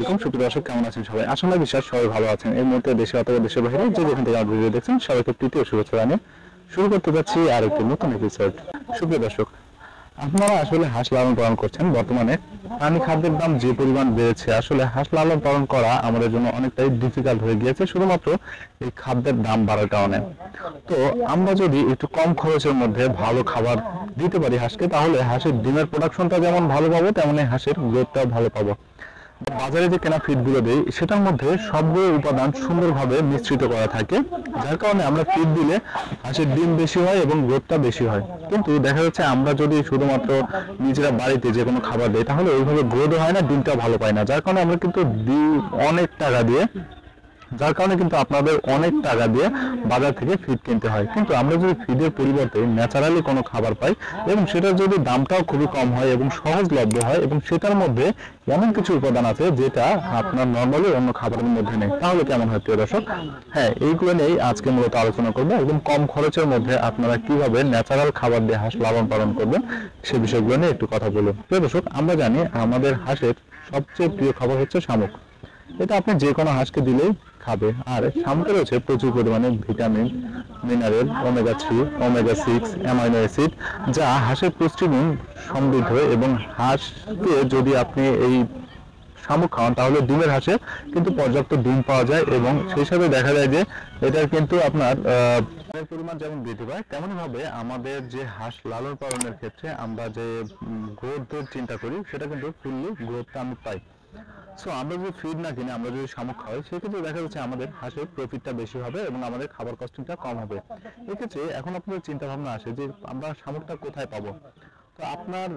আলাইকুম সুপ্রিয় দর্শক, কেমন আছেন সবাই? আসলে বিশ্বাস সবাই ভালো আছেন। এই মুহূর্তে দেশে অথবা দেশের বাইরে যে যেখান থেকে আমার ভিডিও দেখছেন সবাইকে প্রীতি ও শুভেচ্ছা জানিয়ে শুরু করতে যাচ্ছি আর একটি নতুন এপিসোড। সুপ্রিয় দর্শক, আপনারা আসলে হাঁস লালন পালন করছেন। বর্তমানে প্রাণী খাদ্যের দাম যে পরিমাণ বেড়েছে, আসলে হাঁস লালন পালন করা আমাদের জন্য অনেকটাই ডিফিকাল্ট হয়ে গিয়েছে, শুধুমাত্র এই খাদ্যের দাম বাড়ার কারণে। তো আমরা যদি একটু কম খরচের মধ্যে ভালো খাবার দিতে পারি হাঁসকে, তাহলে হাঁসের ডিমের প্রোডাকশনটা যেমন ভালো পাবো, তেমনি হাঁসের গ্রোথটাও ভালো পাবো। বাজারে যে কেনা ফিড গুলো দেই, সেটার মধ্যে সবগুলো উপাদান সুন্দরভাবে মিশ্রিত করা থাকে, যার কারণে আমরা ফিড দিলে হাঁসের ডিম বেশি হয় এবং গ্রোথটা বেশি হয়। কিন্তু দেখা যাচ্ছে আমরা যদি শুধুমাত্র নিজেরা বাড়িতে যে কোনো খাবার দিই, তাহলে ওইভাবে গ্রোথ হয় না, ডিমটাও ভালো পায় না, যার কারণে আমরা কিন্তু অনেক টাকা দিয়ে আপনাদের অনেক টাকা দিয়ে বাজার থেকে ফিড কিনতে হয়। কিন্তু আমরা যদি ফিডের পরিবর্তে ন্যাচারালি কোনো খাবার পাই এবং সেটার যদি দামটাও খুবই কম হয় এবং সহজলভ্য হয় এবং সেটার মধ্যে এমন কিছু উপাদান আছে যেটা আপনার নর্মালি অন্য খাবারের মধ্যে নেই, তাহলে কেমন হয় প্রিয় দর্শক? হ্যাঁ, এইগুলো নিয়েই আজকে মূলত আলোচনা করবো এবং কম খরচের মধ্যে আপনারা কিভাবে ন্যাচারাল খাবার দিয়ে হাঁস লালন পালন করবেন সে বিষয়গুলো নিয়ে একটু কথা বলবো। প্রিয় দর্শক, আমরা জানি আমাদের হাঁসের সবচেয়ে প্রিয় খাবার হচ্ছে শামুক। এটা আপনি যে কোনো হাঁসকে দিলেই খাবে। আর শামুকে রয়েছে প্রচুর পরিমাণে vitamin, mineral, omega 3, omega 6, amino acid, যা হাঁসের পুষ্টিগুণ সমৃদ্ধ। এবং হাঁসকে যদি আপনি এই শামুক খাওয়ান, তাহলে ডিমের হাঁসে কিন্তু পর্যাপ্ত ডিম পাওয়া যায় এবং সেই সাথে দেখা যায় যে এটার কিন্তু আপনার পরিমাণ যেমন বৃদ্ধি পায়, তেমনি ভাবে আমাদের যে হাঁস লালন পালনের ক্ষেত্রে আমরা যে গ্রোথের চিন্তা করি, সেটা কিন্তু ফুললি গ্রোথটা আমি পাই। সো আমরা যদি ফিড না কিনে আমরা যদি শামুক খাওয়াই, সেক্ষেত্রে দেখা যাচ্ছে আমাদের হাঁসের প্রফিটটা বেশি হবে এবং আমাদের খাবার কস্টিংটা কম হবে। এক্ষেত্রে এখন আপনাদের চিন্তা ভাবনা আসে যে আমরা শামুকটা কোথায় পাবো। তো আপনার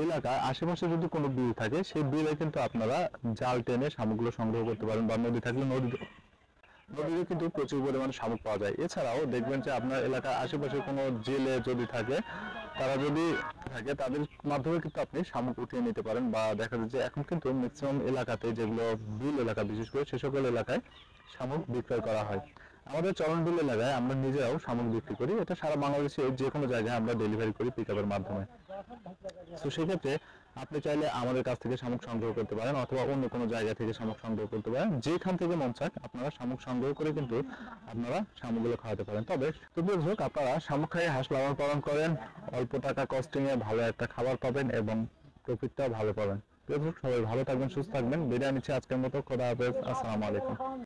এলাকায় আশেপাশে যদি কোনো বিল থাকে, সেই বিলে কিন্তু আপনারা জাল টেনে শামুকগুলো সংগ্রহ করতে পারেন, বা নদী থাকলে নদীতে কিন্তু প্রচুর পরিমাণে শামুক পাওয়া যায়। এছাড়াও দেখবেন যে আপনার এলাকার আশেপাশে কোনো জেলে যদি থাকে, তারা যদি থাকে, তাদের মাধ্যমে কিন্তু আপনি শামুক উঠিয়ে নিতে পারেন। বা দেখা যায় যে এখন কিন্তু ম্যাক্সিমাম এলাকাতে, যেগুলো বিল এলাকা বিশেষ করে, সে সকল এলাকায় শামুক বিক্রয় করা হয়। আমাদের চরণবিল এলাকায় আমরা নিজেরাও শামুক বিক্রি করি। এটা সারা বাংলাদেশে যে কোনো জায়গায় আমরা ডেলিভারি করি পিকআপের মাধ্যমে। তো সেক্ষেত্রে আপনি চাইলে আমাদের কাছ থেকে শামুক সংগ্রহ করতে পারেন, অথবা অন্য কোনো জায়গা থেকে শামুক সংগ্রহ করতে পারেন। যেখান থেকে মন চায় আপনারা শামুক সংগ্রহ করে কিন্তু আপনারা শামুকগুলো খাওয়াতে পারেন। তবে দর্শক, আপনারা শামুক খাইয়ে হাঁস লালন পালন করেন, অল্প টাকা কস্টিং এ ভালো একটা খাবার পাবেন এবং প্রফিটটাও ভালো পাবেন। দর্শক, সবাই ভালো থাকবেন, সুস্থ থাকবেন। বিদায় নিচ্ছি আজকের মতো। খোদা হাফেজ, আসসালামু আলাইকুম।